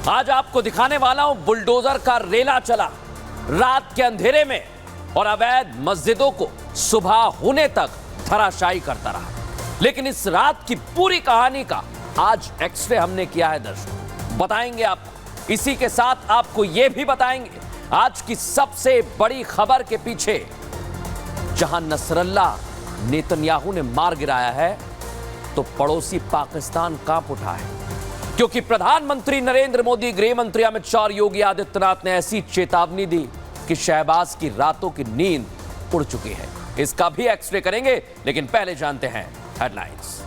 आज आपको दिखाने वाला हूं बुलडोजर का रेला चला रात के अंधेरे में और अवैध मस्जिदों को सुबह होने तक धराशायी करता रहा। लेकिन इस रात की पूरी कहानी का आज एक्सरे हमने किया है दर्शकों, बताएंगे आपको। इसी के साथ आपको यह भी बताएंगे आज की सबसे बड़ी खबर के पीछे जहां नसरल्लाह नेतन्याहू ने मार गिराया है तो पड़ोसी पाकिस्तान कांप उठा है, क्योंकि प्रधानमंत्री नरेंद्र मोदी, गृह मंत्री अमित शाह और योगी आदित्यनाथ ने ऐसी चेतावनी दी कि शहबाज की रातों की नींद उड़ चुकी है। इसका भी एक्सरे करेंगे, लेकिन पहले जानते हैं हेडलाइंस।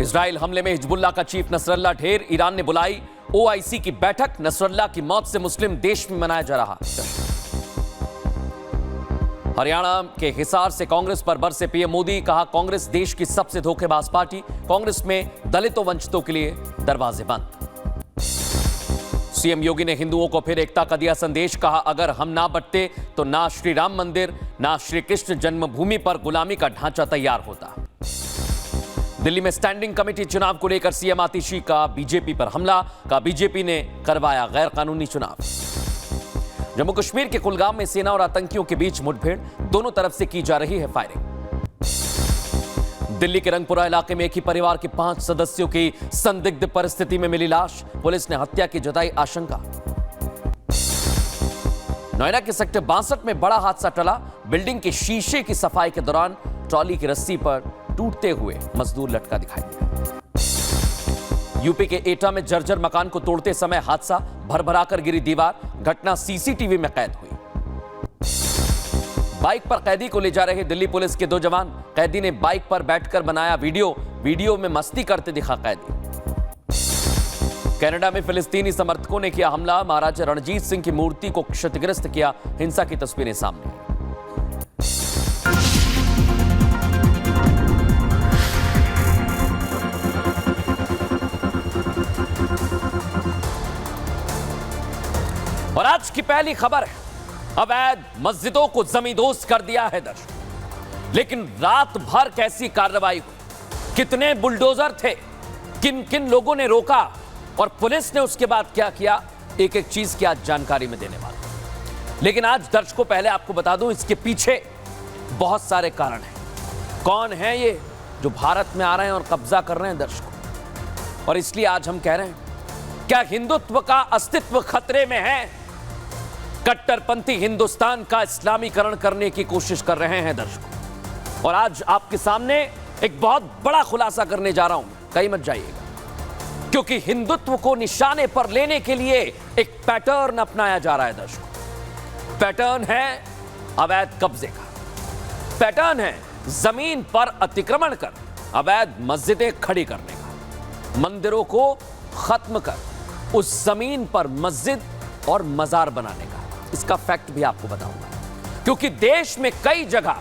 इजराइल हमले में हिजबुल्लाह का चीफ नसरल्लाह ढेर, ईरान ने बुलाई ओआईसी की बैठक, नसरल्लाह की मौत से मुस्लिम देश में मनाया जा रहा। हरियाणा के हिसार से कांग्रेस पर बरसे पीएम मोदी, कहा कांग्रेस देश की सबसे धोखेबाज पार्टी, कांग्रेस में दलितों वंचितों के लिए दरवाजे बंद। सीएम योगी ने हिंदुओं को फिर एकता का दिया संदेश, कहा अगर हम ना बंटते तो ना श्री राम मंदिर ना श्री कृष्ण जन्मभूमि पर गुलामी का ढांचा तैयार होता। दिल्ली में स्टैंडिंग कमेटी चुनाव को लेकर सीएम आतिशी का बीजेपी पर हमला, का बीजेपी ने करवाया गैर कानूनी चुनाव। जम्मू कश्मीर के कुलगाम में सेना और आतंकियों के बीच मुठभेड़, दोनों तरफ से की जा रही है फायरिंग। दिल्ली के रंगपुरा इलाके में एक ही परिवार के 5 सदस्यों की संदिग्ध परिस्थिति में मिली लाश, पुलिस ने हत्या की जताई आशंका। नोएडा के सेक्टर 62 में बड़ा हादसा टला, बिल्डिंग के शीशे की सफाई के दौरान ट्रॉली की रस्सी पर टूटते हुए मजदूर लटका दिखाई दिया। यूपी के एटा में जर्जर मकान को तोड़ते समय हादसा, भरभराकर गिरी दीवार, घटना सीसीटीवी में कैद हुई। बाइक पर कैदी को ले जा रहे दिल्ली पुलिस के 2 जवान, कैदी ने बाइक पर बैठकर बनाया वीडियो में मस्ती करते दिखा कैदी। कनाडा में फिलिस्तीनी समर्थकों ने किया हमला, महाराजा रणजीत सिंह की मूर्ति को क्षतिग्रस्त किया, हिंसा की तस्वीरें सामने आई। और आज की पहली खबर है, अवैध मस्जिदों को जमींदोज कर दिया है दर्शक। लेकिन रात भर कैसी कार्रवाई हुई, कितने बुलडोजर थे, किन किन लोगों ने रोका और पुलिस ने उसके बाद क्या किया, एक एक चीज की आज जानकारी में देने वाला। लेकिन आज दर्शकों पहले आपको बता दूं, इसके पीछे बहुत सारे कारण हैं। कौन है ये जो भारत में आ रहे हैं और कब्जा कर रहे हैं दर्शकों, और इसलिए आज हम कह रहे हैं क्या हिंदुत्व का अस्तित्व खतरे में है। कट्टरपंथी हिंदुस्तान का इस्लामीकरण करने की कोशिश कर रहे हैं दर्शकों, और आज आपके सामने एक बहुत बड़ा खुलासा करने जा रहा हूं, कहीं मत जाइएगा, क्योंकि हिंदुत्व को निशाने पर लेने के लिए एक पैटर्न अपनाया जा रहा है दर्शकों। पैटर्न है अवैध कब्जे का, पैटर्न है जमीन पर अतिक्रमण कर अवैध मस्जिदें खड़ी करने का, मंदिरों को खत्म कर उस जमीन पर मस्जिद और मजार बनाने का। इसका फैक्ट भी आपको बताऊंगा, क्योंकि देश में कई जगह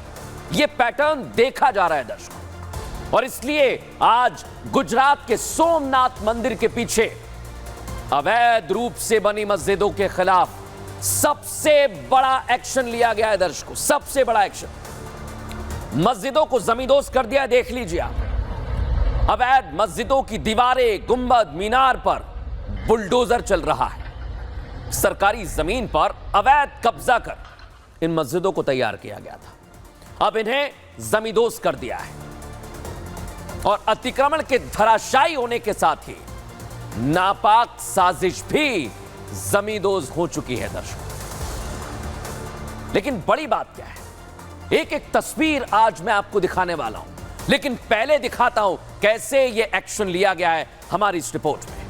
यह पैटर्न देखा जा रहा है दर्शकों, और इसलिए आज गुजरात के सोमनाथ मंदिर के पीछे अवैध रूप से बनी मस्जिदों के खिलाफ सबसे बड़ा एक्शन लिया गया है दर्शकों, सबसे बड़ा एक्शन। मस्जिदों को जमींदोज कर दिया, देख लीजिए आप। अवैध मस्जिदों की दीवारें, गुंबद, मीनार पर बुलडोजर चल रहा है। सरकारी जमीन पर अवैध कब्जा कर इन मस्जिदों को तैयार किया गया था, अब इन्हें जमींदोज कर दिया है, और अतिक्रमण के धराशायी होने के साथ ही नापाक साजिश भी जमींदोज हो चुकी है दर्शकों। लेकिन बड़ी बात क्या है, एक एक तस्वीर आज मैं आपको दिखाने वाला हूं, लेकिन पहले दिखाता हूं कैसे यह एक्शन लिया गया है हमारी इस रिपोर्ट में।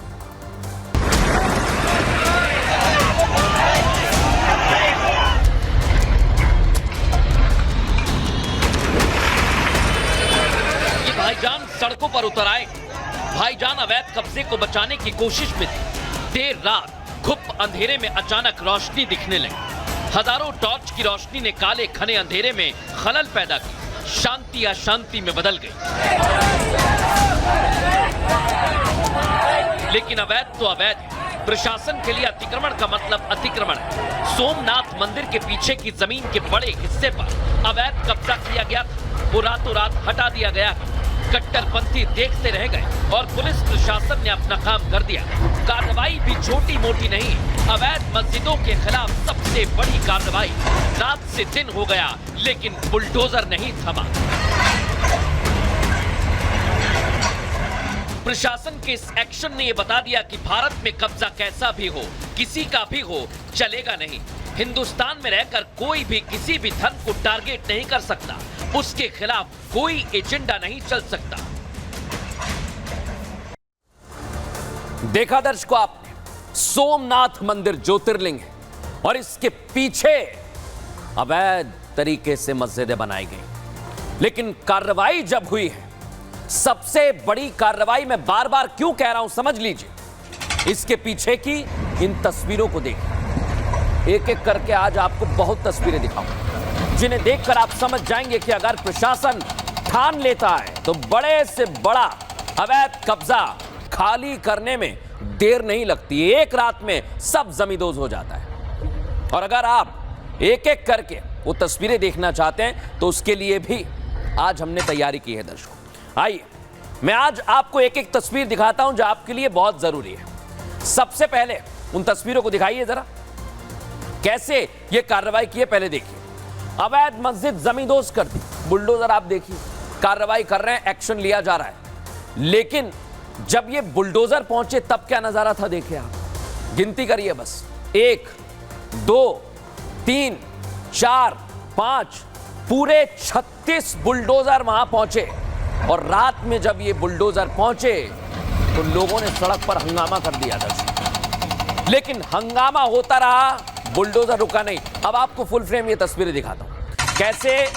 भाईजान सड़कों पर उतर आए, भाईजान अवैध कब्जे को बचाने की कोशिश में थे। देर रात घुप अंधेरे में अचानक रोशनी दिखने लगी। हजारों टॉर्च की रोशनी ने काले घने अंधेरे में खलल पैदा की, शांति अशांति में बदल गई। लेकिन अवैध तो अवैध है, प्रशासन के लिए अतिक्रमण का मतलब अतिक्रमण है। सोमनाथ मंदिर के पीछे की जमीन के बड़े हिस्से पर अवैध कब्जा किया गया था, वो रातों रात हटा दिया गया। कट्टरपंथी देखते रह गए और पुलिस प्रशासन ने अपना काम कर दिया। कार्रवाई भी छोटी मोटी नहीं, अवैध मस्जिदों के खिलाफ सबसे बड़ी कार्रवाई। रात से दिन हो गया लेकिन बुलडोजर नहीं थमा। प्रशासन के इस एक्शन ने यह बता दिया कि भारत में कब्जा कैसा भी हो, किसी का भी हो, चलेगा नहीं। हिंदुस्तान में रहकर कोई भी किसी भी धर्म को टारगेट नहीं कर सकता, उसके खिलाफ कोई एजेंडा नहीं चल सकता। देखा दर्शकों आपने, सोमनाथ मंदिर ज्योतिर्लिंग है और इसके पीछे अवैध तरीके से मस्जिदें बनाई गई। लेकिन कार्रवाई जब हुई है, सबसे बड़ी कार्रवाई, मैं बार बार क्यों कह रहा हूं समझ लीजिए, इसके पीछे की इन तस्वीरों को देखिए। एक एक करके आज आपको बहुत तस्वीरें दिखाऊंगा, जिन्हें देखकर आप समझ जाएंगे कि अगर प्रशासन ठान लेता है तो बड़े से बड़ा अवैध कब्जा खाली करने में देर नहीं लगती। एक रात में सब जमींदोज हो जाता है। और अगर आप एक एक करके वो तस्वीरें देखना चाहते हैं तो उसके लिए भी आज हमने तैयारी की है दर्शकों। आइए मैं आज आपको एक एक तस्वीर दिखाता हूं जो आपके लिए बहुत जरूरी है। सबसे पहले उन तस्वीरों को दिखाइए जरा, कैसे ये कार्रवाई की है पहले देखिए। अवैध मस्जिद जमींदोज कर दी, बुलडोजर आप देखिए, कार्रवाई कर रहे हैं, एक्शन लिया जा रहा है। लेकिन जब ये बुलडोजर पहुंचे तब क्या नजारा था देखिए आप, गिनती करिए बस, 1 2 3 4 5, पूरे 36 बुलडोजर वहां पहुंचे। और रात में जब ये बुलडोजर पहुंचे तो लोगों ने सड़क पर हंगामा कर दिया दर्शक। लेकिन हंगामा होता रहा, बुलडोजर रुका नहीं। अब आपको फुल फ्रेम ये तस्वीरें दिखाता हूं, कैसे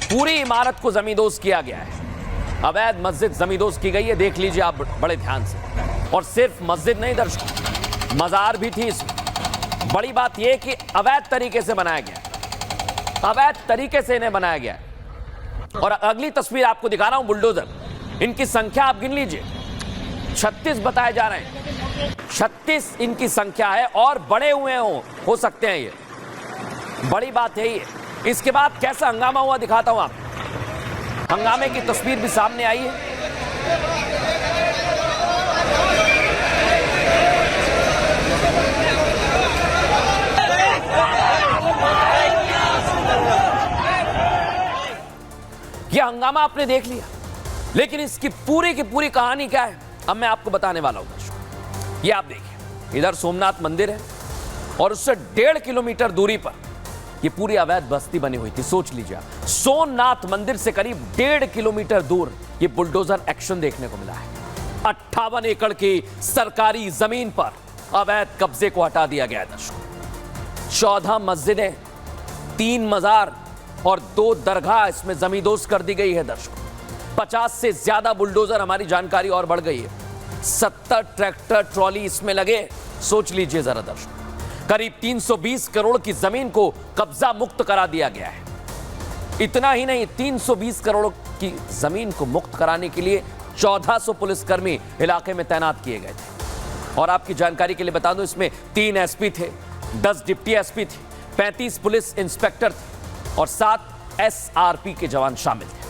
पूरी इमारत को जमींदोज किया गया है। अवैध मस्जिद जमींदोज की गई है, देख लीजिए आप बड़े ध्यान से। और सिर्फ मस्जिद नहीं दर्शक, मजार भी थी इसमें। बड़ी बात यह कि अवैध तरीके से बनाया गया, अवैध तरीके से इन्हें बनाया गया। और अगली तस्वीर आपको दिखा रहा हूं, बुलडोजर, इनकी संख्या आप गिन लीजिए, 36 बताए जा रहे हैं, 36 इनकी संख्या है और बड़े हुए हो सकते हैं ये, बड़ी बात है ये। इसके बाद कैसा हंगामा हुआ दिखाता हूं आप, हंगामे की तस्वीर भी सामने आई है। यह हंगामा आपने देख लिया, लेकिन इसकी पूरी की पूरी कहानी क्या है अब मैं आपको बताने वाला हूं। ये आप देखिए, इधर सोमनाथ मंदिर है और उससे 1.5 किलोमीटर दूरी पर ये पूरी अवैध बस्ती बनी हुई थी। सोच लीजिए, सोमनाथ मंदिर से करीब 1.5 किलोमीटर दूर ये बुलडोजर एक्शन देखने को मिला है। 58 एकड़ की सरकारी जमीन पर अवैध कब्जे को हटा दिया गया है। 14 मस्जिदें, 3 मजार और 2 दरगाह इसमें जमींदोज कर दी गई है दर्शकों। 50 से ज्यादा बुलडोजर, हमारी जानकारी और बढ़ गई है, 70 ट्रैक्टर ट्रॉली इसमें लगे। सोच लीजिए जरा दर्शकों, करीब 320 करोड़ की जमीन को कब्जा मुक्त करा दिया गया है। इतना ही नहीं, 320 करोड़ की जमीन को मुक्त कराने के लिए 1400 पुलिसकर्मी इलाके में तैनात किए गए थे। और आपकी जानकारी के लिए बता दूं, इसमें 3 एसपी थे, 10 डिप्टी एसपी थे, 35 पुलिस इंस्पेक्टर थे और 7 एसआरपी के जवान शामिल थे।